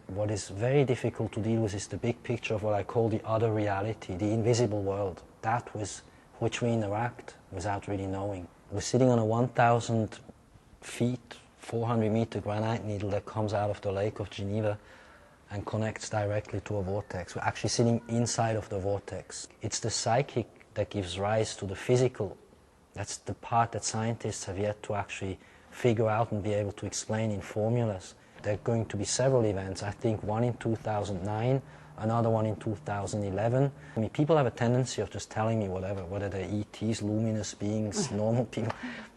What is very difficult to deal with is the big picture of what I call the other reality, the invisible world, that with which we interact without really knowing. We're sitting on a 1,000 feet, 400-meter granite needle that comes out of the Lake of Geneva and connects directly to a vortex. We're actually sitting inside of the vortex. It's the psychic that gives rise to the physical. That's the part that scientists have yet to actually figure out and be able to explain in formulas. There are going to be several events, I think one in 2009, another one in 2011. I mean, people have a tendency of just telling me whatever, whether they're ETs, luminous beings, normal people.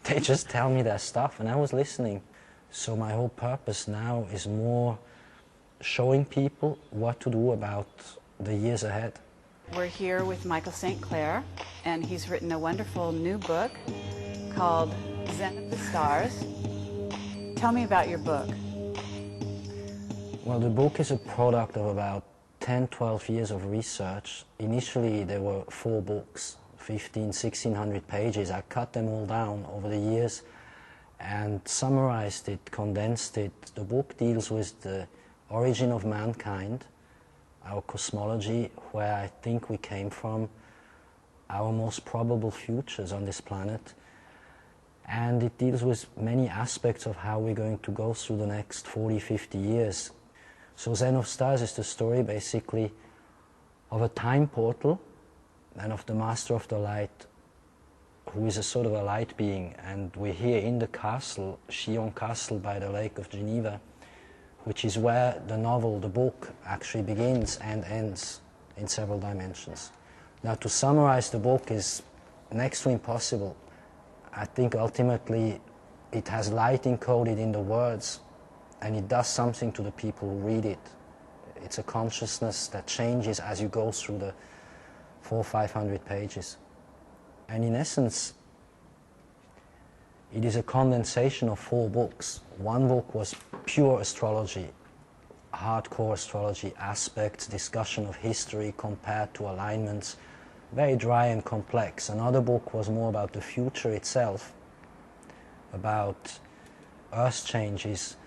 They just tell me their stuff, and I was listening. So my whole purpose now is more showing people what to do about the years ahead. We're here with Michael St. Clair, and he's written a wonderful new book called Zen of the Stars. Tell me about your book. Well, the book is a product of about 10, 12 years of research. Initially, there were 4 books, 1,600 pages. I cut them all down over the years and summarized it, condensed it. The book deals with the origin of mankind, our cosmology, where I think we came from, our most probable futures on this planet, and it deals with many aspects of how we're going to go through the next 40, 50 years. So Zen of Stars is the story basically of a time portal and of the Master of the Light, who is a sort of a light being, and we're here in the castle, Shion Castle by the Lake of Geneva, which is where the novel, the book, actually begins and ends in several dimensions. Now, to summarize the book is next to impossible. I think ultimately it has light encoded in the words, and it does something to the people who read it. It's a consciousness that changes as you go through the 400 or 500 pages. And in essence, it is a condensation of 4 books. One book was pure astrology, hardcore astrology aspects, discussion of history compared to alignments, very dry and complex. Another book was more about the future itself, about earth changes,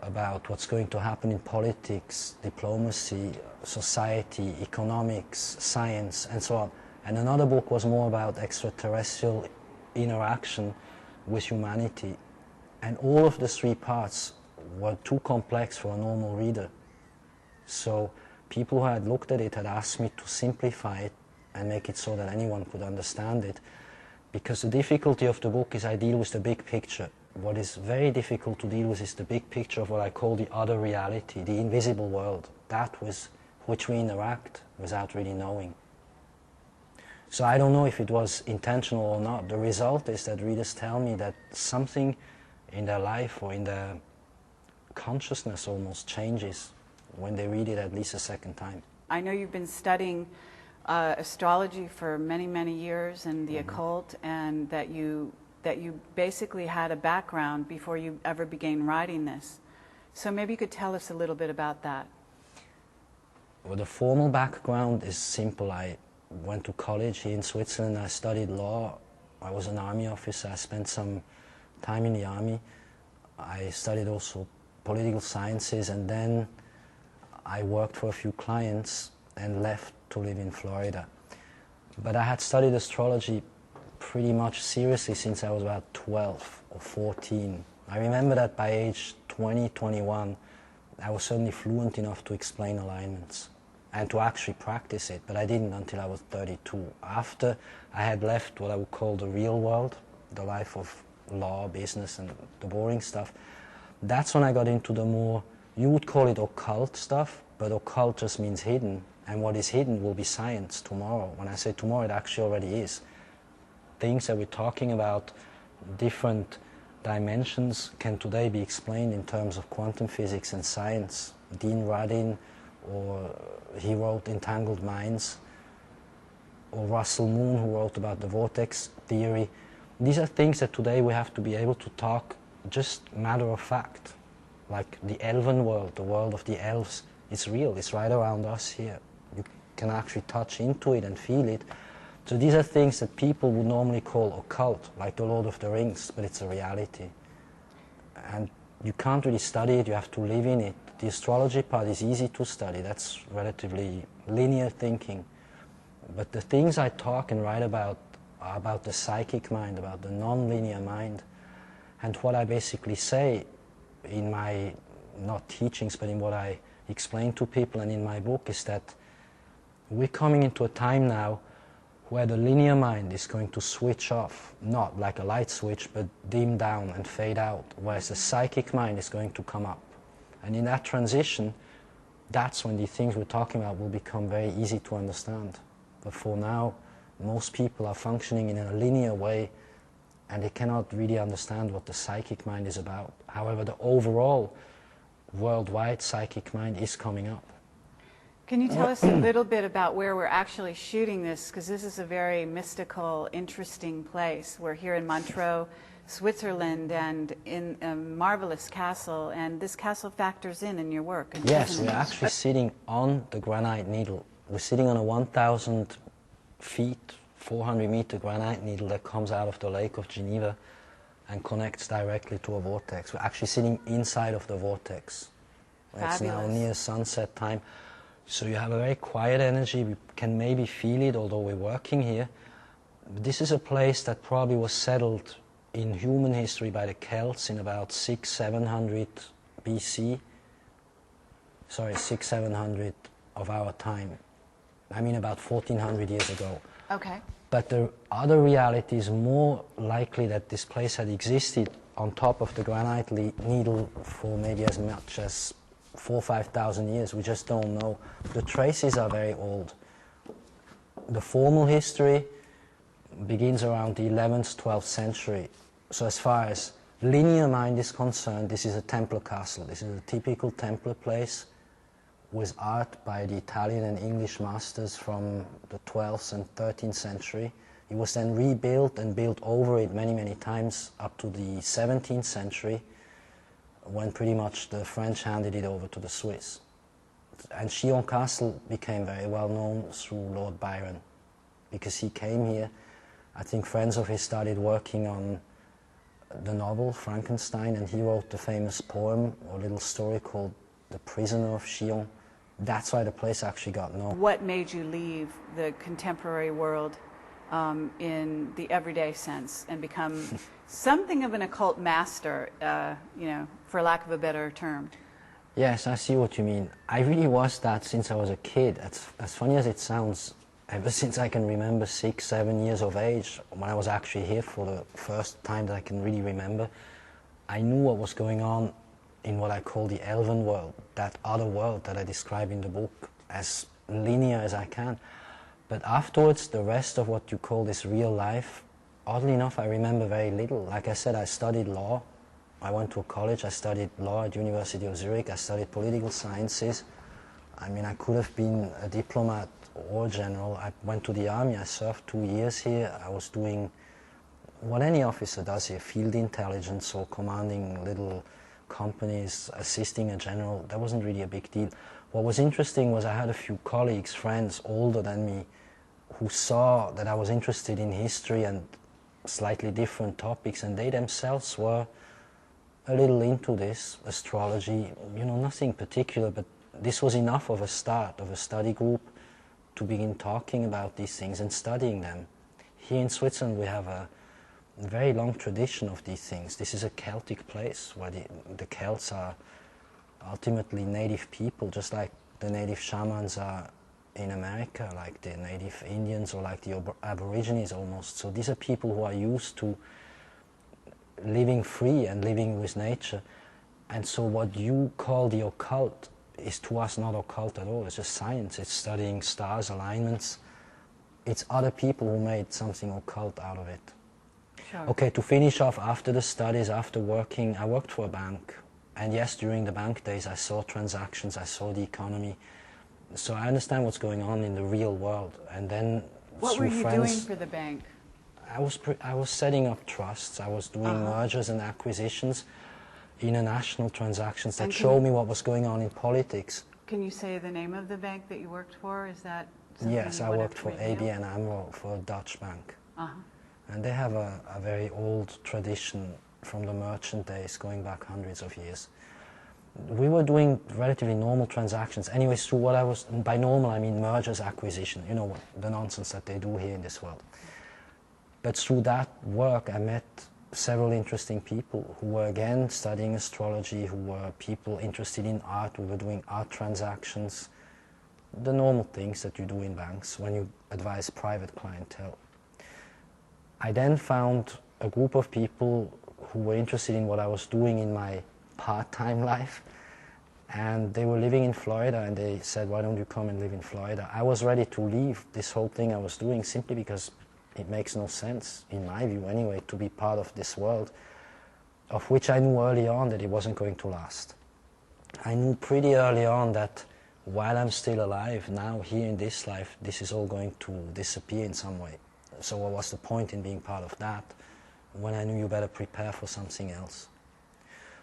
about what's going to happen in politics, diplomacy, society, economics, science, and so on. And another book was more about extraterrestrial interaction with humanity. And all of the 3 parts were too complex for a normal reader. So people who had looked at it had asked me to simplify it and make it so that anyone could understand it. Because the difficulty of the book is I deal with the big picture. What is very difficult to deal with is the big picture of what I call the other reality, the invisible world, that with which we interact without really knowing. So I don't know if it was intentional or not. The result is that readers tell me that something in their life or in their consciousness almost changes when they read it at least a second time. I know you've been studying astrology for many, many years and the occult, and that you basically had a background before you ever began writing this. So maybe you could tell us a little bit about that. Well, the formal background is simple. I went to college here in Switzerland. I studied law. I was an army officer. I spent some time in the army. I studied also political sciences, and then I worked for a few clients and left to live in Florida. But I had studied astrology pretty much seriously since I was about 12 or 14. I remember that by age 20, 21, I was certainly fluent enough to explain alignments and to actually practice it, but I didn't until I was 32. After I had left what I would call the real world, the life of law, business, and the boring stuff, that's when I got into the more, you would call it occult stuff, but occult just means hidden, and what is hidden will be science tomorrow. When I say tomorrow, it actually already is. Things that we're talking about, different dimensions, can today be explained in terms of quantum physics and science. Dean Radin, or he wrote Entangled Minds, or Russell Moon, who wrote about the vortex theory. These are things that today we have to be able to talk just matter of fact. Like the elven world, the world of the elves, it's real, it's right around us here. You can actually touch into it and feel it. So these are things that people would normally call occult, like the Lord of the Rings, but it's a reality. And you can't really study it, you have to live in it. The astrology part is easy to study. That's relatively linear thinking. But the things I talk and write about are about the psychic mind, about the non-linear mind. And what I basically say in my, not teachings, but in what I explain to people and in my book is that we're coming into a time now where the linear mind is going to switch off, not like a light switch, but dim down and fade out, whereas the psychic mind is going to come up. And in that transition, that's when the things we're talking about will become very easy to understand. But for now, most people are functioning in a linear way, and they cannot really understand what the psychic mind is about. However, the overall worldwide psychic mind is coming up. Can you tell us a little bit about where we're actually shooting this? Because this is a very mystical, interesting place. We're here in Montreux, Switzerland, and in a marvelous castle. And this castle factors in your work. Yes, we're actually sitting on the granite needle. We're sitting on a 1,000 feet, 400-meter granite needle that comes out of the Lake of Geneva and connects directly to a vortex. We're actually sitting inside of the vortex. It's now near sunset time. So you have a very quiet energy. We can maybe feel it, although we're working here. This is a place that probably was settled in human history by the Celts in about 600-700 BC. Sorry, 600-700 of our time. I mean about 1,400 years ago. Okay. But the other reality is more likely that this place had existed on top of the granite needle for maybe as much as 4,000 or 5,000 years. We just don't know. The traces are very old. The formal history begins around the 11th, 12th century. So as far as linear mind is concerned, this is a Templar castle. This is a typical Templar place with art by the Italian and English masters from the 12th and 13th century. It was then rebuilt and built over it many, many times up to the 17th century, when pretty much the French handed it over to the Swiss. And Shion Castle became very well known through Lord Byron, because he came here. I think friends of his started working on the novel Frankenstein, and he wrote the famous poem or little story called The Prisoner of Shion. That's why the place actually got known. What made you leave the contemporary world in the everyday sense and become something of an occult master, for lack of a better term? Yes, I see what you mean. I really was that since I was a kid. As funny as it sounds, ever since I can remember 6, 7 years of age, when I was actually here for the first time that I can really remember, I knew what was going on in what I call the elven world, that other world that I describe in the book as linear as I can. But afterwards, the rest of what you call this real life, oddly enough, I remember very little. Like I said, I studied law. I went to a college, I studied law at University of Zurich, I studied political sciences. I mean, I could have been a diplomat or general. I went to the army, I served 2 years here. I was doing what any officer does here, field intelligence or commanding little companies, assisting a general. That wasn't really a big deal. What was interesting was I had a few colleagues, friends older than me, who saw that I was interested in history and slightly different topics, and they themselves were a little into this, astrology, nothing particular, but this was enough of a start of a study group to begin talking about these things and studying them. Here in Switzerland we have a very long tradition of these things. This is a Celtic place where the Celts are ultimately native people, just like the native shamans are in America, like the native Indians or like the Aborigines almost. So these are people who are used to living free and living with nature. And so what you call the occult is to us not occult at all. It's just science. It's studying stars, alignments. It's other people who made something occult out of it. Sure. Okay, to finish off, after the studies, after working, I worked for a bank. And yes, during the bank days, I saw transactions, I saw the economy. So I understand what's going on in the real world. And then what were through you friends, doing for the bank? I was setting up trusts. I was doing mergers and acquisitions, international transactions that show me what was going on in politics. Can you say the name of the bank that you worked for? Is that Yes, I worked for ABN AMRO, for a Dutch bank. And they have a very old tradition from the merchant days, going back hundreds of years. We were doing relatively normal transactions. Anyways, through what I was, by normal I mean mergers, acquisition, you know, the nonsense that they do here in this world. But through that work I met several interesting people who were again studying astrology, who were people interested in art, who were doing art transactions, the normal things that you do in banks when you advise private clientele. I then found a group of people who were interested in what I was doing in my part-time life, and they were living in Florida, and they said, why don't you come and live in Florida? I was ready to leave this whole thing I was doing simply because it makes no sense, in my view anyway, to be part of this world, of which I knew early on that it wasn't going to last. I knew pretty early on that while I'm still alive, now here in this life, this is all going to disappear in some way. So what was the point in being part of that when I knew you better prepare for something else?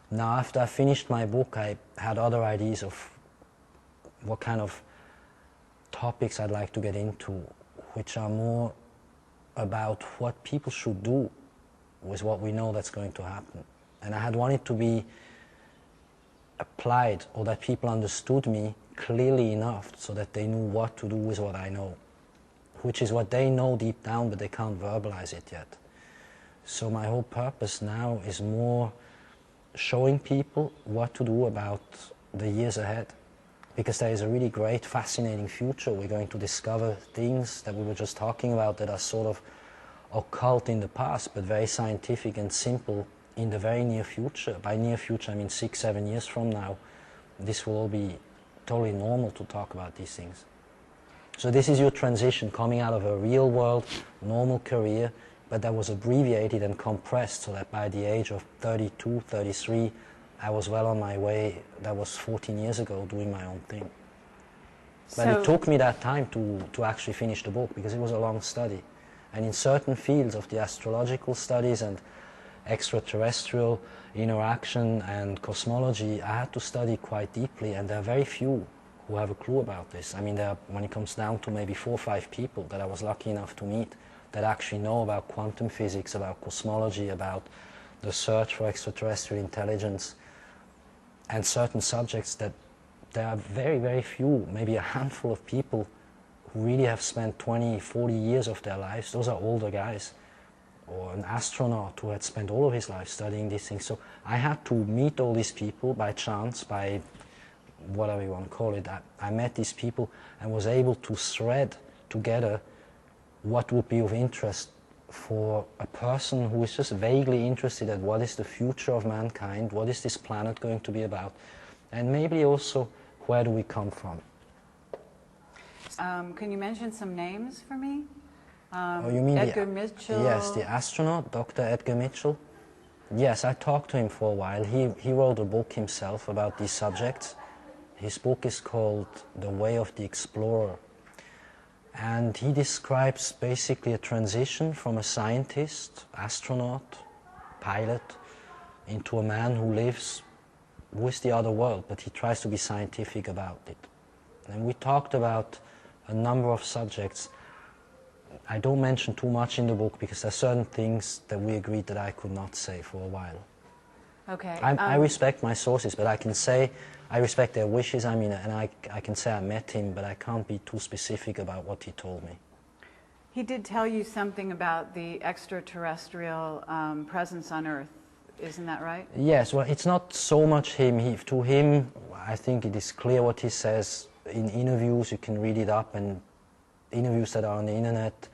Now, after I finished my book, I had other ideas of what kind of topics I'd like to get into, which are more about what people should do with what we know that's going to happen. And I had wanted to be applied, or that people understood me clearly enough so that they knew what to do with what I know, which is what they know deep down, but they can't verbalize it yet. So my whole purpose now is more showing people what to do about the years ahead, because there is a really great, fascinating future. We're going to discover things that we were just talking about that are sort of occult in the past, but very scientific and simple in the very near future. By near future, I mean 6-7 years from now. This will all be totally normal to talk about these things. So this is your transition, coming out of a real world, normal career, but that was abbreviated and compressed so that by the age of 32, 33, I was well on my way. That was 14 years ago, doing my own thing. But it took me that time to actually finish the book, because it was a long study. And in certain fields of the astrological studies and extraterrestrial interaction and cosmology, I had to study quite deeply, and there are very few who have a clue about this. I mean, when it comes down to maybe 4 or 5 people that I was lucky enough to meet that actually know about quantum physics, about cosmology, about the search for extraterrestrial intelligence, and certain subjects that there are very, very few, maybe a handful of people who really have spent 20, 40 years of their lives. Those are older guys. Or an astronaut who had spent all of his life studying these things. So I had to meet all these people by chance, by whatever you want to call it. I met these people and was able to thread together what would be of interest for a person who is just vaguely interested in what is the future of mankind, what is this planet going to be about, and maybe also where do we come from. Can you mention some names for me? Oh, you mean Edgar Mitchell? Yes, the astronaut, Dr. Edgar Mitchell. Yes, I talked to him for a while. He wrote a book himself about these subjects. His book is called The Way of the Explorer. And he describes basically a transition from a scientist, astronaut, pilot, into a man who lives with the other world, but he tries to be scientific about it. And we talked about a number of subjects. I don't mention too much in the book because there are certain things that we agreed that I could not say for a while. Okay. I respect my sources, but I can say I respect their wishes. I mean, and I can say I met him, but I can't be too specific about what he told me. He did tell you something about the extraterrestrial presence on Earth. Isn't that right? Yes. Well, it's not so much him. To him, I think it is clear what he says in interviews. You can read it up, and interviews that are on the internet.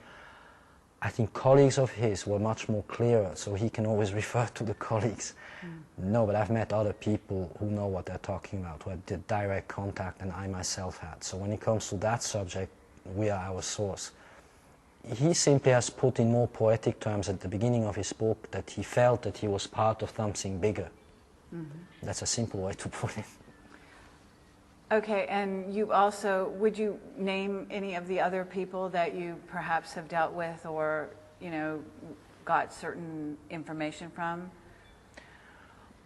I think colleagues of his were much more clearer, so he can always refer to the colleagues. No, but I've met other people who know what they're talking about, who had the direct contact, and I myself had. So when it comes to that subject, we are our source. He simply has put in more poetic terms at the beginning of his book that he felt that he was part of something bigger. That's a simple way to put it. Okay, and you also, would you name any of the other people that you perhaps have dealt with or, you know, got certain information from?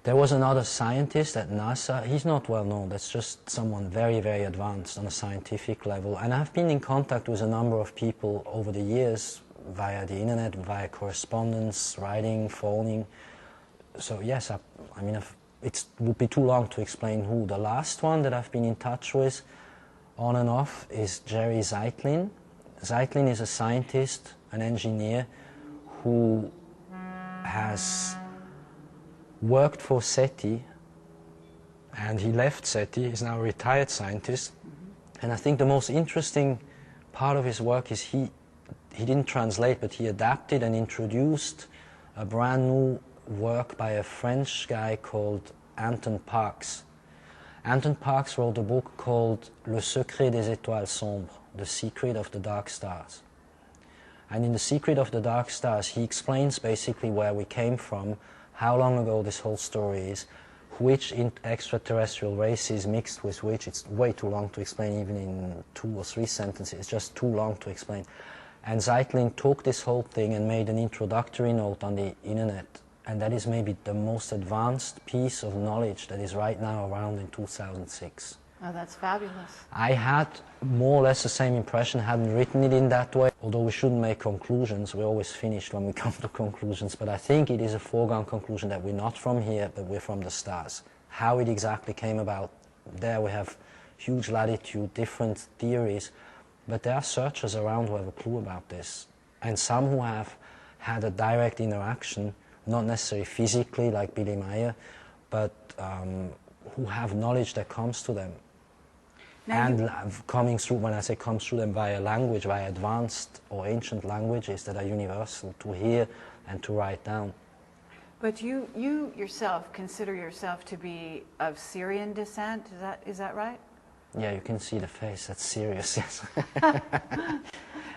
There was another scientist at NASA. He's not well known. That's just someone very, very advanced on a scientific level. And I've been in contact with a number of people over the years via the internet, via correspondence, writing, phoning. So yes, it would be too long to explain who. The last one that I've been in touch with, on and off, is Jerry Zeitlin. Zeitlin is a scientist, an engineer, who has worked for SETI, and he left SETI, he's now a retired scientist. And I think the most interesting part of his work is he didn't translate, but he adapted and introduced a brand new work by a French guy called Anton Parks. Anton Parks wrote a book called Le Secret des Étoiles Sombres, The Secret of the Dark Stars. And in The Secret of the Dark Stars, he explains basically where we came from, how long ago this whole story is, which extraterrestrial races mixed with which. It's way too long to explain even in 2 or 3 sentences. It's just too long to explain. And Zeitlin took this whole thing and made an introductory note on the internet. And that is maybe the most advanced piece of knowledge that is right now around in 2006. Oh, that's fabulous. I had more or less the same impression, hadn't written it in that way. Although we shouldn't make conclusions, we're always finished when we come to conclusions. But I think it is a foregone conclusion that we're not from here, but we're from the stars. How it exactly came about, there we have huge latitude, different theories. But there are searchers around who have a clue about this. And some who have had a direct interaction, not necessarily physically like Billy Meyer, but who have knowledge that comes to them. Now and coming through, when I say comes through them via language, via advanced or ancient languages that are universal to hear and to write down. But you yourself consider yourself to be of Syrian descent, is that right? Yeah, you can see the face, that's serious, yes.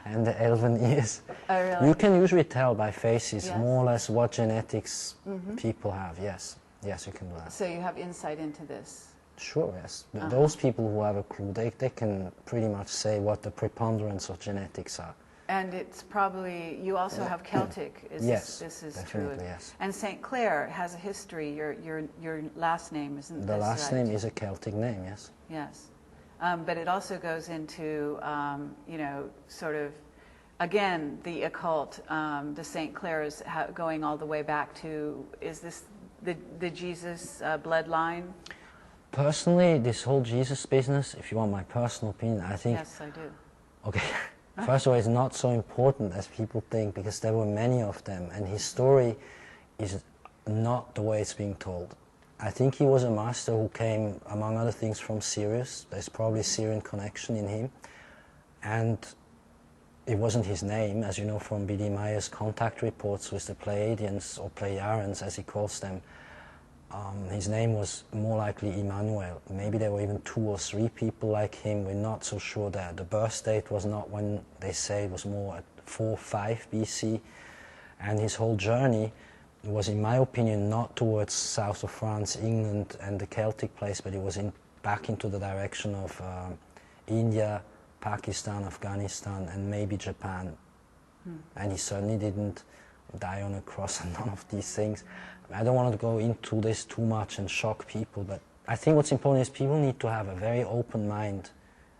And the elven ears. Oh, really? You can usually tell by faces, yes, more or less what genetics people have, yes. Yes, you can do that. So you have insight into this? Sure, yes. Those people who have a clue, they can pretty much say what the preponderance of genetics are. And it's probably, you also have Celtic, yes, this is definitely, true. Yes. And St. Clair has a history, your last name, isn't this right? The last name is a Celtic name, yes. Yes. But it also goes into, you know, sort of, again, the occult, the St. Clairs going all the way back to, is this the Jesus bloodline? Personally, this whole Jesus business, if you want my personal opinion, I think... Yes, I do. Okay. First of all, it's not so important as people think, because there were many of them, and his story is not the way it's being told. I think he was a master who came, among other things, from Sirius. There's probably a Syrian connection in him. And it wasn't his name, as you know from B.D. Meyer's contact reports with the Pleiadians, or Pleiarans as he calls them. His name was more likely Emmanuel. Maybe there were even 2 or 3 people like him. We're not so sure that. The birth date was not when they say it was more at 4, 5 BC. And his whole journey was, in my opinion, not towards south of France, England and the Celtic place, but it was back into the direction of India, Pakistan, Afghanistan, and maybe Japan. And he certainly didn't die on a cross and none of these things. I don't want to go into this too much and shock people, but I think what's important is people need to have a very open mind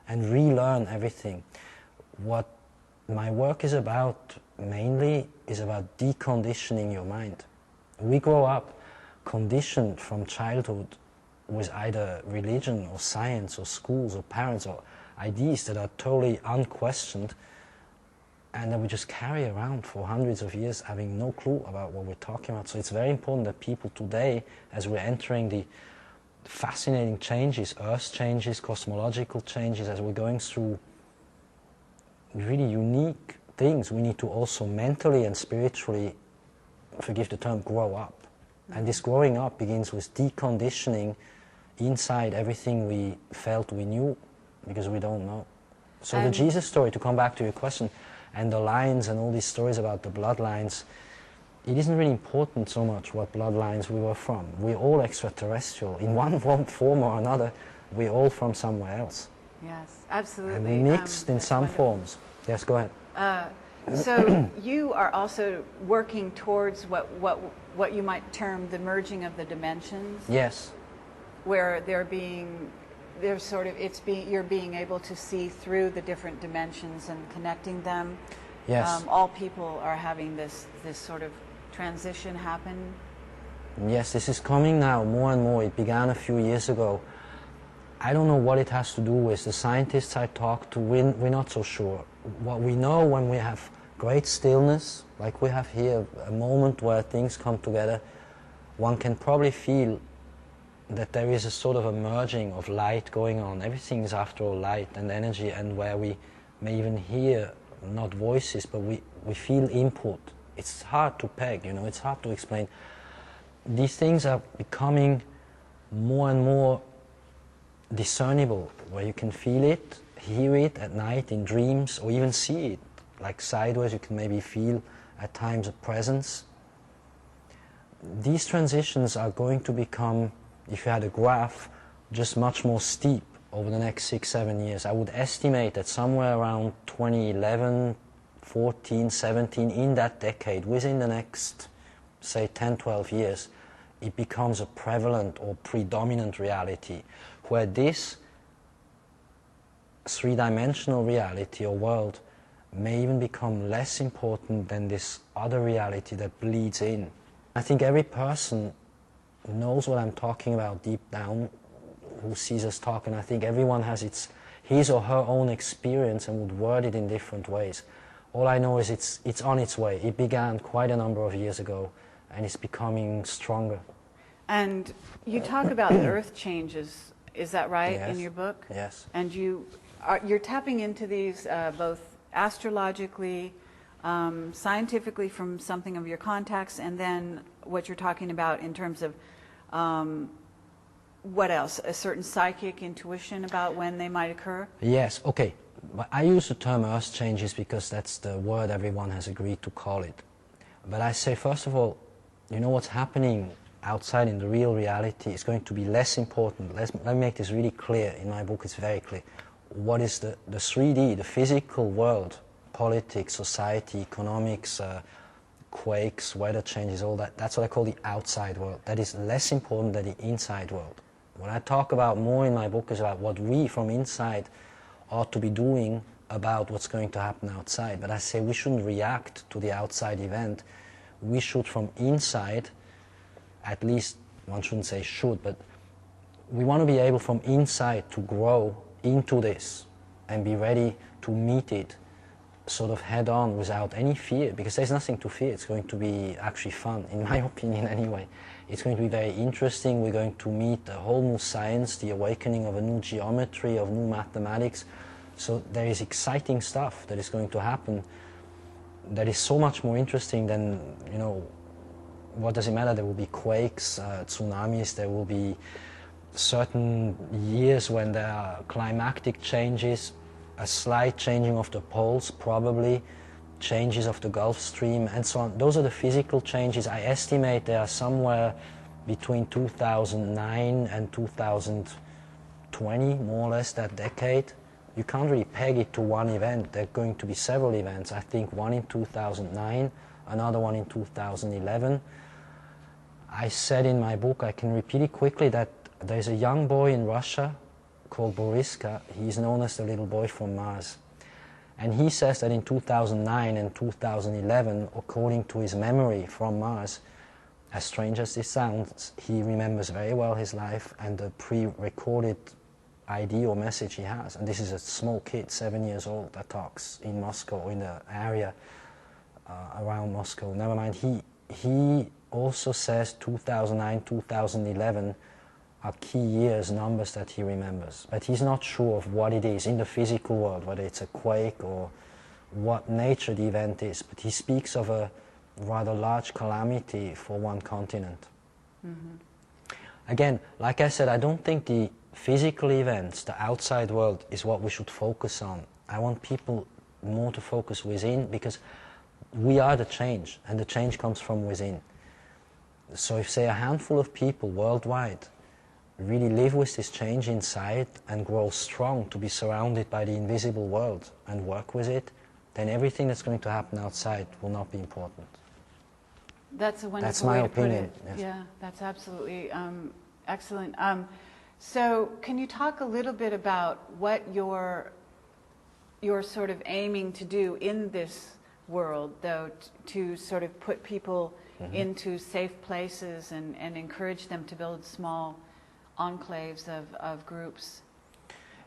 and relearn everything. What my work is about mainly is about deconditioning your mind. We grow up conditioned from childhood with either religion or science or schools or parents or ideas that are totally unquestioned, and that we just carry around for hundreds of years having no clue about what we're talking about. So it's very important that people today, as we're entering the fascinating changes, earth changes, cosmological changes, as we're going through really unique things, we need to also mentally and spiritually, forgive the term, grow up. And this growing up begins with deconditioning inside everything we felt we knew, because we don't know. So the Jesus story, to come back to your question, and the lines and all these stories about the bloodlines, it isn't really important so much what bloodlines we were from. We're all extraterrestrial. In one form or another, we're all from somewhere else. Yes, absolutely. And we mixed in some forms. Yes, go ahead. So you are also working towards what you might term the merging of the dimensions? Yes. Where you're being able to see through the different dimensions and connecting them. Yes. All people are having this sort of transition happen. Yes, this is coming now more and more. It began a few years ago. I don't know what it has to do with. The scientists I talked to, we're not so sure. What we know, when we have great stillness, like we have here, a moment where things come together, one can probably feel that there is a sort of a merging of light going on. Everything is after all light and energy, and where we may even hear not voices, but we feel input. It's hard to peg, it's hard to explain. These things are becoming more and more discernible, where you can feel it, hear it at night in dreams, or even see it. Like sideways, you can maybe feel at times a presence. These transitions are going to become, if you had a graph, just much more steep over the next 6-7 years. I would estimate that somewhere around 2011, 14, 17, in that decade, within the next, say, 10-12 years, it becomes a prevalent or predominant reality, where this three-dimensional reality or world may even become less important than this other reality that bleeds in. I think every person knows what I'm talking about deep down, who sees us talk, and I think everyone has his or her own experience and would word it in different ways. All I know is it's on its way. It began quite a number of years ago, and it's becoming stronger. And you talk about the earth changes, is that right, Yes. in your book? Yes. And you're tapping into these both astrologically, scientifically from something of your contacts, and then what you're talking about in terms of what else? A certain psychic intuition about when they might occur? Yes, okay. But I use the term earth changes because that's the word everyone has agreed to call it. But I say, first of all, what's happening outside in the real reality is going to be less important. Let me make this really clear. In my book, it's very clear. What is the 3D, the physical world, politics, society, economics, quakes, weather changes, all that, that's what I call the outside world. That is less important than the inside world. What I talk about more in my book is about what we from inside ought to be doing about what's going to happen outside. But I say we shouldn't react to the outside event. We should from inside, at least, one shouldn't say should, but we want to be able from inside to grow into this and be ready to meet it sort of head on without any fear, because there's nothing to fear. It's going to be actually fun, in my opinion anyway. It's going to be very interesting. We're going to meet a whole new science, the awakening of a new geometry, of new mathematics. So there is exciting stuff that is going to happen that is so much more interesting than, what does it matter? There will be quakes, tsunamis, there will be certain years when there are climactic changes, a slight changing of the poles, probably, changes of the Gulf Stream, and so on. Those are the physical changes. I estimate they are somewhere between 2009 and 2020, more or less, that decade. You can't really peg it to one event. There are going to be several events. I think one in 2009, another one in 2011. I said in my book, I can repeat it quickly, that there's a young boy in Russia called Boriska. He's known as the little boy from Mars. And he says that in 2009 and 2011, according to his memory from Mars, as strange as this sounds, he remembers very well his life and the pre-recorded idea or message he has. And this is a small kid, 7 years old, that talks in Moscow, or in the area around Moscow. Never mind, he also says 2009, 2011 are key years, numbers that he remembers. But he's not sure of what it is in the physical world, whether it's a quake or what nature the event is. But he speaks of a rather large calamity for one continent. Mm-hmm. Again, like I said, I don't think the physical events, the outside world, is what we should focus on. I want people more to focus within, because we are the change, and the change comes from within. So if, say, a handful of people worldwide really live with this change inside and grow strong to be surrounded by the invisible world and work with it, then everything that's going to happen outside will not be important. That's a wonderful That's my way opinion. to put it. Yes. Yeah, that's absolutely excellent. So can you talk a little bit about what you're sort of aiming to do in this world, though, to sort of put people into safe places and encourage them to build small enclaves of groups.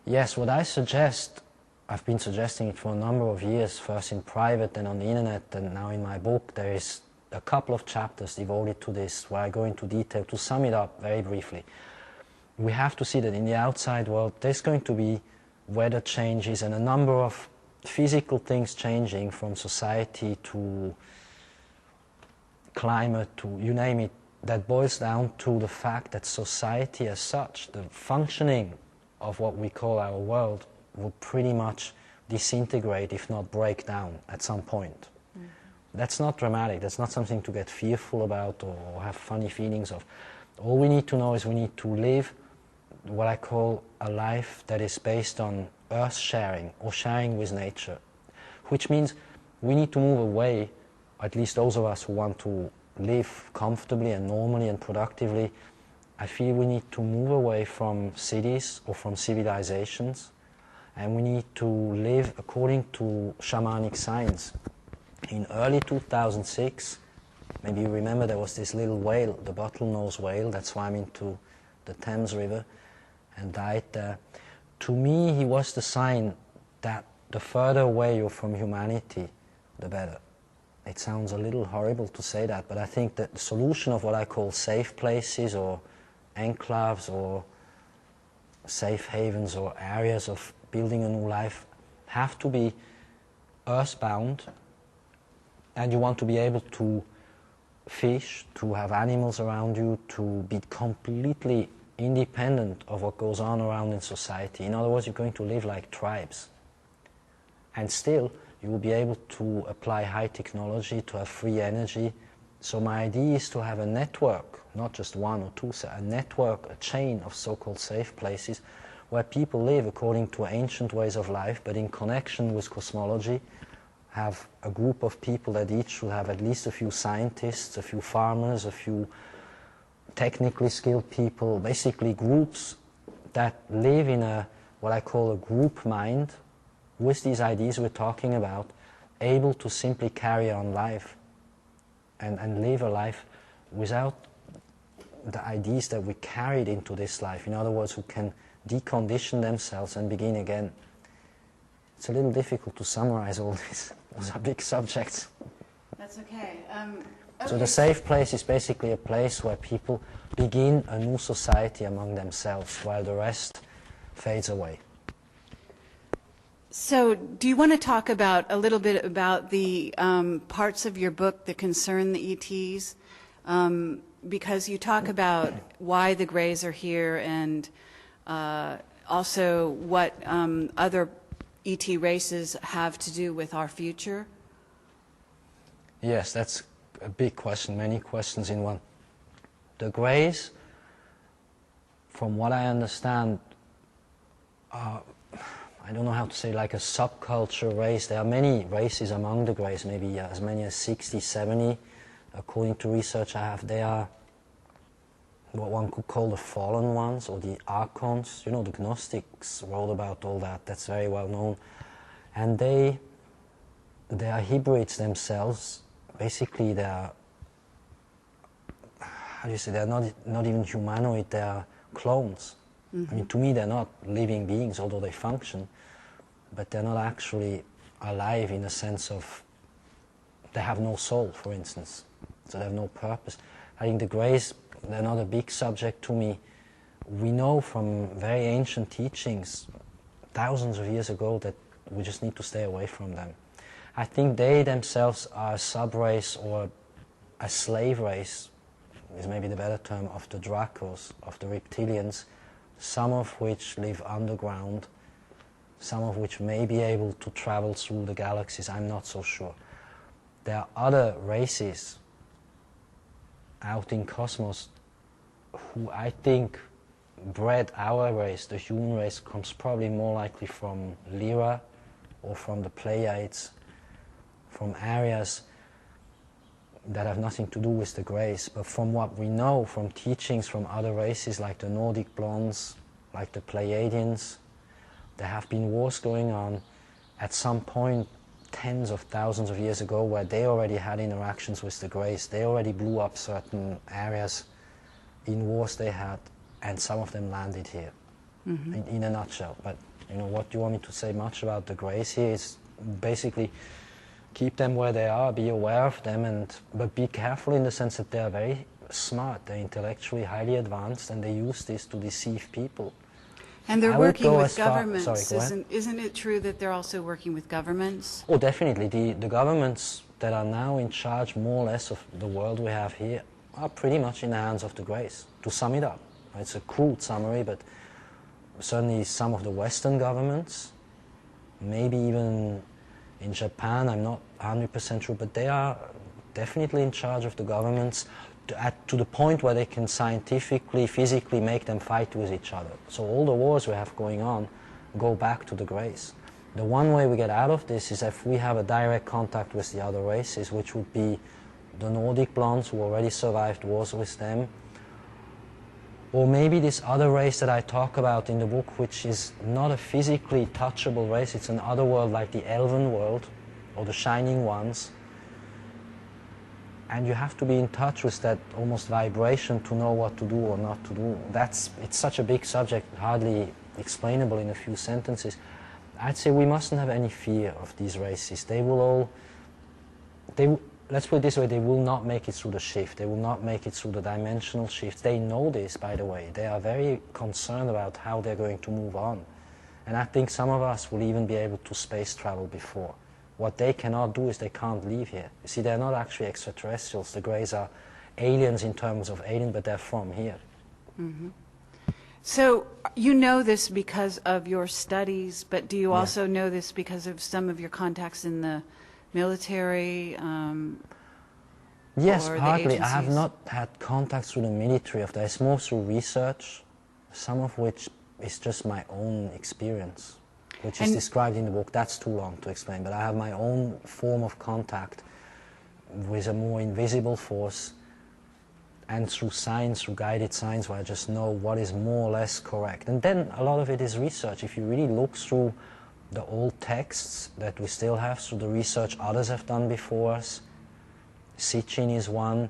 Yes, what I suggest, I've been suggesting it for a number of years, first in private, then on the internet, and now in my book. There is a couple of chapters devoted to this where I go into detail. To sum it up very briefly, we have to see that in the outside world there's going to be weather changes and a number of physical things changing, from society to climate to you name it, that boils down to the fact that society as such, the functioning of what we call our world, will pretty much disintegrate, if not break down, at some point. That's not dramatic, that's not something to get fearful about or have funny feelings of. All we need to know is we need to live what I call a life that is based on earth sharing or sharing with nature, which means we need to move away, at least those of us who want to live comfortably and normally and productively. I feel we need to move away from cities or from civilizations, and we need to live according to shamanic science. In early 2006, maybe you remember, there was this little whale, the bottlenose whale, that swam into the Thames River and died there. To me, he was the sign that the further away you're from humanity, the better. It sounds a little horrible to say that, but I think that the solution of what I call safe places or enclaves or safe havens or areas of building a new life have to be earthbound, and you want to be able to fish, to have animals around you, to be completely independent of what goes on around in society. In other words, you're going to live like tribes. And still, you will be able to apply high technology, to have free energy. So my idea is to have a network, not just one or two, a network, a chain of so-called safe places where people live according to ancient ways of life, but in connection with cosmology, have a group of people that each should have at least a few scientists, a few farmers, a few technically skilled people, basically groups that live in a, what I call a group mind, with these ideas we're talking about, able to simply carry on life and live a life without the ideas that we carried into this life. In other words, who can decondition themselves and begin again. It's a little difficult to summarize all this. Those are big subjects. That's okay. So the safe place is basically a place where people begin a new society among themselves while the rest fades away. So do you want to talk about a little bit about the parts of your book that concern the ETs? Because you talk about why the Greys are here and also what other ET races have to do with our future? Yes, that's a big question, many questions in one. The Greys, from what I understand, are, I don't know how to say, like a subculture race. There are many races among the Greys, maybe as many as 60, 70. According to research I have, they are what one could call the fallen ones, or the archons. You know, the Gnostics wrote about all that. That's very well known. And they are hybrids themselves. Basically, they are, how do you say, they're not even humanoid, they are clones. I mean, to me, they're not living beings, although they function, but they're not actually alive in the sense of, they have no soul, for instance, so they have no purpose. I think the Greys, they're not a big subject to me. We know from very ancient teachings, thousands of years ago, that we just need to stay away from them. I think they themselves are a sub-race or a slave race, is maybe the better term, of the Dracos, of the reptilians, some of which live underground, some of which may be able to travel through the galaxies. I'm not so sure. There are other races out in cosmos who I think bred our race. The human race comes probably more likely from Lyra or from the Pleiades, from areas that have nothing to do with the Greys. But from what we know from teachings from other races like the Nordic Blondes, like the Pleiadians, there have been wars going on. At some point tens of thousands of years ago, where they already had interactions with the Greys. They already blew up certain areas in wars they had, and some of them landed here, in a nutshell. But you know, what do you want me to say much about the Greys here is basically keep them where they are, be aware of them, but be careful in the sense that they are very smart, they're intellectually highly advanced, and they use this to deceive people. And they're working with governments. Sorry, isn't it true that they're also working with governments? Oh, definitely. The governments that are now in charge, more or less, of the world we have here are pretty much in the hands of the Greys, to sum it up. It's a crude summary, but certainly some of the Western governments, maybe even in Japan, I'm not 100% sure, but they are definitely in charge of the governments to the point where they can scientifically, physically make them fight with each other. So all the wars we have going on go back to the Greys. The one way we get out of this is if we have a direct contact with the other races, which would be the Nordic blondes who already survived wars with them, or maybe this other race that I talk about in the book, which is not a physically touchable race, it's an other world like the Elven world, or the Shining Ones. And you have to be in touch with that almost vibration to know what to do or not to do. It's such a big subject, hardly explainable in a few sentences. I'd say we mustn't have any fear of these races. Let's put it this way, they will not make it through the shift. They will not make it through the dimensional shift. They know this, by the way. They are very concerned about how they're going to move on. And I think some of us will even be able to space travel before. What they cannot do is they can't leave here. You see, they're not actually extraterrestrials. The Greys are aliens in terms of alien, but they're from here. Mm-hmm. So you know this because of your studies, but do you also know this because of some of your contacts in the military? Yes, partly. I have not had contacts through the military. It's more through research, some of which is just my own experience, which is described in the book. That's too long to explain, but I have my own form of contact with a more invisible force, and through science, through guided science, where I just know what is more or less correct. And then a lot of it is research. If you really look through the old texts that we still have, through the research others have done before us, Sitchin is one,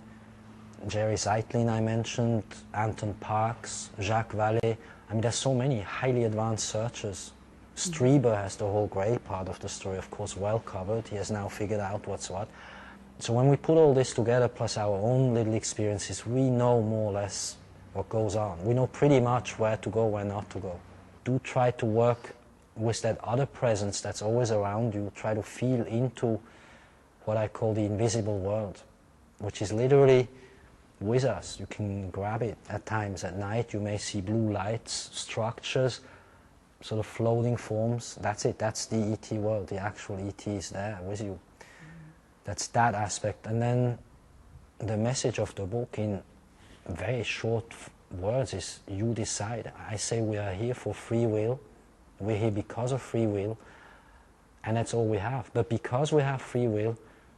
Jerry Zeitlin I mentioned, Anton Parks, Jacques Vallée. I mean, there's so many highly advanced searchers. Strieber has the whole grey part of the story, of course, well covered. He has now figured out what's what. So when we put all this together, plus our own little experiences, we know more or less what goes on. We know pretty much where to go, where not to go. Do try to work with that other presence that's always around you. Try to feel into what I call the invisible world, which is literally with us. You can grab it at times. At night you may see blue lights, structures, sort of floating forms. That's it. That's the ET world. The actual ET is there with you. That's that aspect. And then the message of the book in very short words is you decide. I say we are here for free will. We're here because of free will, and that's all we have. But because we have free will,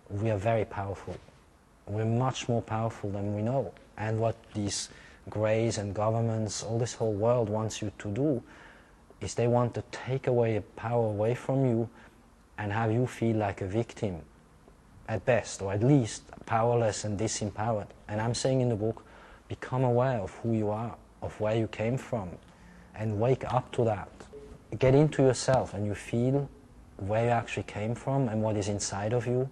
we are very powerful. We're much more powerful than we know. And what these Greys and governments, all this whole world wants you to do is they want to take away power away from you and have you feel like a victim at best, or at least powerless and disempowered. And I'm saying in the book, become aware of who you are, of where you came from, and wake up to that. Get into yourself and you feel where you actually came from and what is inside of you.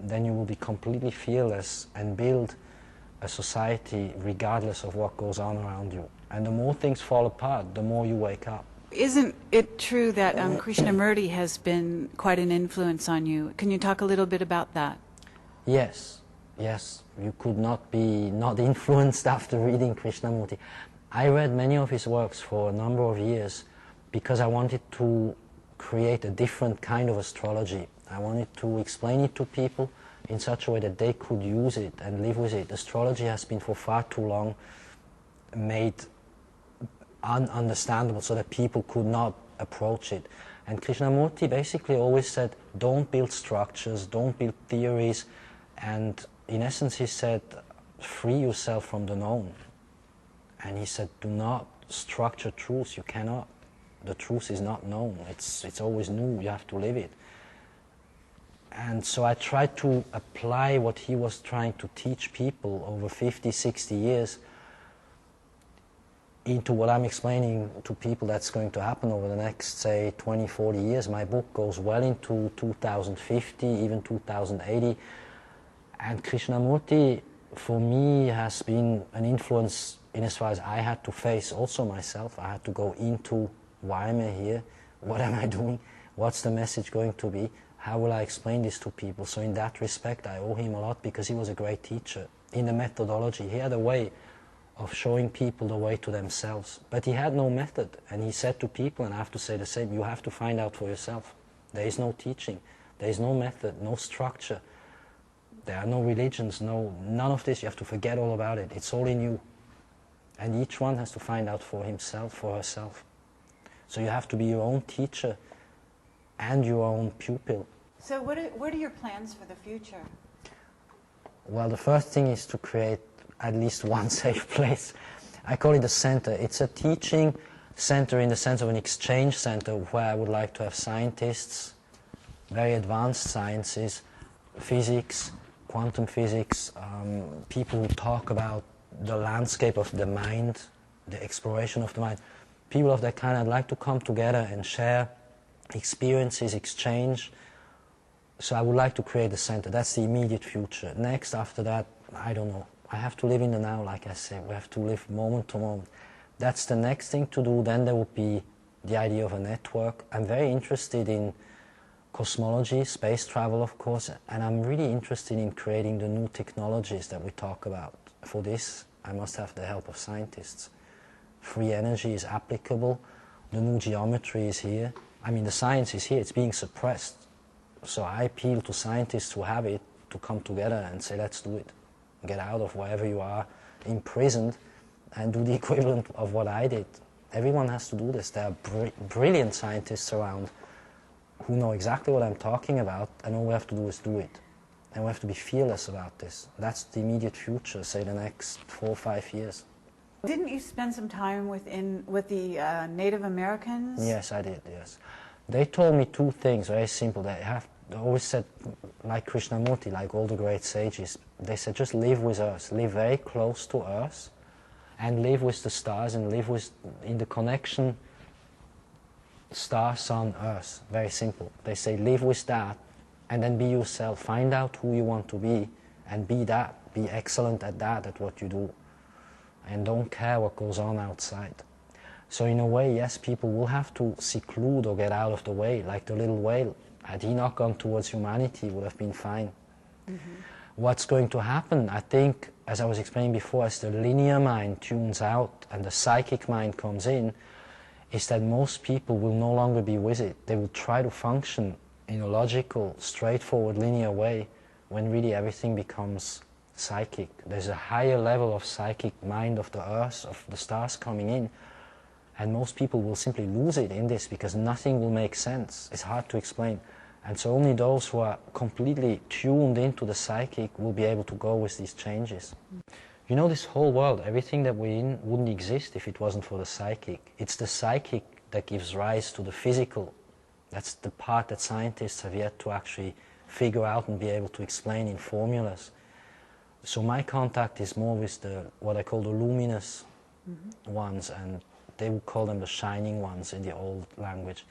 Then you will be completely fearless and build a society regardless of what goes on around you. And the more things fall apart, the more you wake up. Isn't it true that Krishnamurti has been quite an influence on you? Can you talk a little bit about that? Yes. You could not be not influenced after reading Krishnamurti. I read many of his works for a number of years because I wanted to create a different kind of astrology. I wanted to explain it to people in such a way that they could use it and live with it. Astrology has been for far too long made ununderstandable so that people could not approach it. And Krishnamurti basically always said, don't build structures, don't build theories, and in essence he said, free yourself from the known. And he said, do not structure truths, you cannot. The truth is not known, it's always new, you have to live it. And so I tried to apply what he was trying to teach people over 50, 60 years into what I'm explaining to people that's going to happen over the next, say, 20, 40 years. My book goes well into 2050, even 2080. And Krishnamurti, for me, has been an influence in as far as I had to face also myself. I had to go into, why am I here? What am I doing? What's the message going to be? How will I explain this to people? So in that respect, I owe him a lot because he was a great teacher. In the methodology, he had a way of showing people the way to themselves. But he had no method. And he said to people, and I have to say the same, you have to find out for yourself. There is no teaching. There is no method, no structure. There are no religions, none of this. You have to forget all about it. It's all in you. And each one has to find out for himself, for herself. So you have to be your own teacher and your own pupil. So what are your plans for the future? Well, the first thing is to create at least one safe place. I call it a center. It's a teaching center in the sense of an exchange center where I would like to have scientists, very advanced sciences, physics, quantum physics, people who talk about the landscape of the mind, the exploration of the mind. People of that kind, I'd like to come together and share experiences, exchange. So I would like to create a center. That's the immediate future. Next, after that, I don't know. I have to live in the now, like I said. We have to live moment to moment. That's the next thing to do. Then there would be the idea of a network. I'm very interested in cosmology, space travel, of course, and I'm really interested in creating the new technologies that we talk about. For this, I must have the help of scientists. Free energy is applicable. The new geometry is here. I mean, the science is here. It's being suppressed. So I appeal to scientists who have it to come together and say, let's do it. Get out of wherever you are imprisoned and do the equivalent of what I did. Everyone has to do this. There are brilliant scientists around who know exactly what I'm talking about, and all we have to do is do it. And we have to be fearless about this. That's the immediate future, say the next 4 or 5 years. Didn't you spend some time with the Native Americans? Yes, I did, yes. They told me two things, very simple. They always said, like Krishnamurti, like all the great sages, they said just live with Earth, live very close to Earth, and live with the stars, and live in the connection star, sun, Earth. Very simple. They say live with that, and then be yourself. Find out who you want to be, and be that. Be excellent at that, at what you do. And don't care what goes on outside. So in a way, yes, people will have to seclude or get out of the way, like the little whale. Had he not gone towards humanity, it would have been fine. Mm-hmm. What's going to happen, I think, as I was explaining before, as the linear mind tunes out and the psychic mind comes in, is that most people will no longer be with it. They will try to function in a logical, straightforward, linear way, when really everything becomes psychic. There's a higher level of psychic mind of the earth, of the stars coming in, and most people will simply lose it in this because nothing will make sense. It's hard to explain. And so only those who are completely tuned into the psychic will be able to go with these changes. You know, this whole world, everything that we're in wouldn't exist if it wasn't for the psychic. It's the psychic that gives rise to the physical. That's the part that scientists have yet to actually figure out and be able to explain in formulas. So my contact is more with what I call the luminous ones, and they would call them the shining ones in the old language.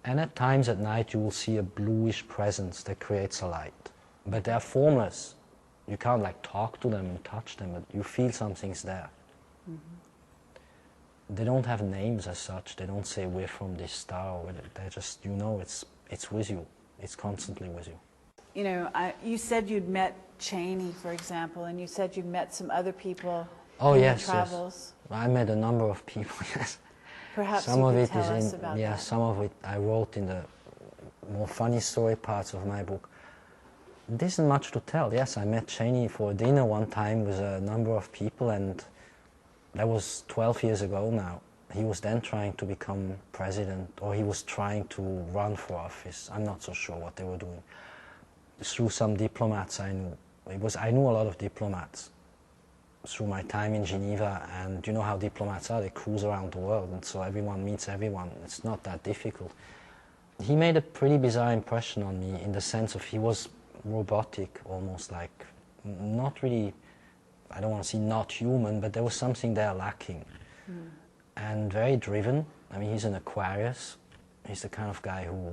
And at times at night you will see a bluish presence that creates a light. But they are formless. You can't like talk to them and touch them, but you feel something's there. Mm-hmm. They don't have names as such. They don't say we're from this star. They're just, you know, it's with you. It's constantly with you. You know, you said you'd met Cheney, for example, and you said you met some other people in your travels. Yes. I met a number of people, yes. Perhaps some you of could it tell is us in, about yeah, that. some of it I wrote in the more funny story parts of my book. There isn't much to tell. Yes, I met Cheney for dinner one time with a number of people, and that was 12 years ago now. He was then trying to become president, or he was trying to run for office. I'm not so sure what they were doing. Through some diplomats I knew. I knew a lot of diplomats through my time in Geneva, and you know how diplomats are, they cruise around the world, and so everyone meets everyone. It's not that difficult. He made a pretty bizarre impression on me in the sense of he was robotic, almost like, not really, I don't want to say not human, but there was something there lacking. And very driven. I mean, he's an Aquarius. He's the kind of guy who,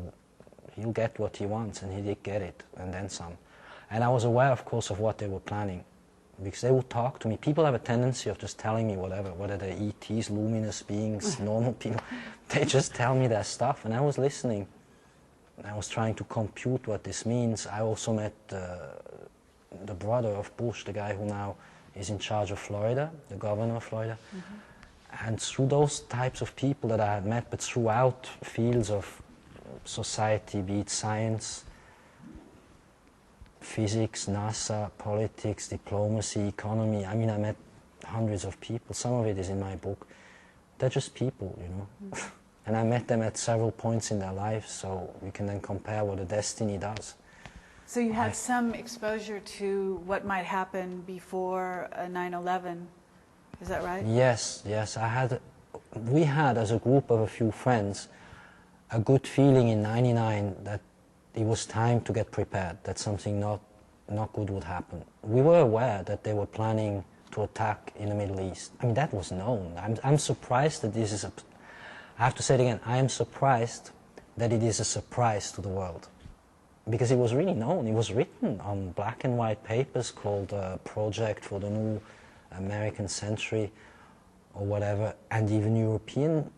he'll get what he wants, and he did get it, and then some. And I was aware, of course, of what they were planning, because they would talk to me. People have a tendency of just telling me whatever, whether they're ETs, luminous beings, normal people. They just tell me their stuff, and I was listening. I was trying to compute what this means. I also met the brother of Bush, the guy who now is in charge of Florida, the governor of Florida. And through those types of people that I had met, but throughout fields of society, be it science, physics, NASA, politics, diplomacy, economy. I mean, I met hundreds of people. Some of it is in my book. They're just people, you know. And I met them at several points in their lives, so you can then compare what a destiny does. So you had some exposure to what might happen before 9/11, is that right? Yes, yes. We had, as a group of a few friends, a good feeling in '99 that it was time to get prepared, that something not good would happen. We were aware that they were planning to attack in the Middle East. I mean, that was known. I'm surprised that this is I have to say it again, I am surprised that it is a surprise to the world. Because it was really known. It was written on black and white papers called Project for the New American Century or whatever, and even European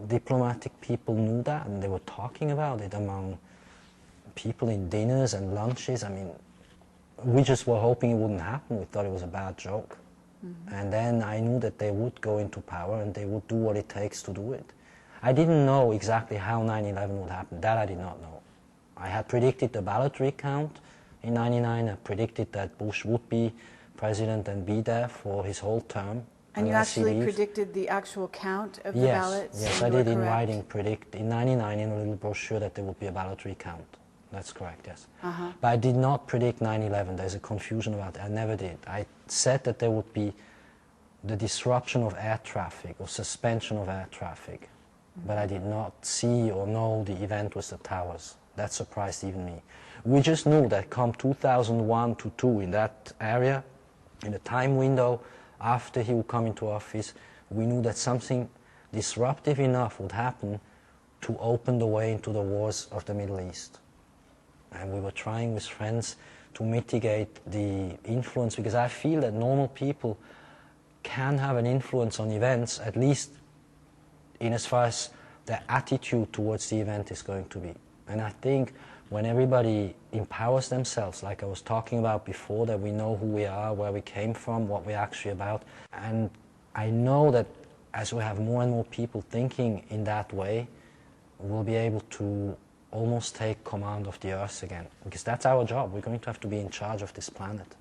diplomatic people knew that, and they were talking about it among people in dinners and lunches. I mean, we just were hoping it wouldn't happen. We thought it was a bad joke. And then I knew that they would go into power and they would do what it takes to do it. I didn't know exactly how 9/11 would happen. That I did not know. I had predicted the ballot recount in '99. I predicted that Bush would be president and be there for his whole term. And you actually predicted the actual count of the ballots? Yes, I did in writing predict in '99 in a little brochure that there would be a ballot recount. That's correct, yes. But I did not predict 9/11. There's a confusion about it. I never did. I said that there would be the disruption of air traffic or suspension of air traffic. But I did not see or know the event with the towers. That surprised even me. We just knew that come 2001 to 2 in that area, in the time window after he would come into office, we knew that something disruptive enough would happen to open the way into the wars of the Middle East. And we were trying with friends to mitigate the influence, because I feel that normal people can have an influence on events, at least in as far as their attitude towards the event is going to be. And I think when everybody empowers themselves, like I was talking about before, that we know who we are, where we came from, what we're actually about, and I know that as we have more and more people thinking in that way, we'll be able to almost take command of the Earth again, because that's our job. We're going to have to be in charge of this planet.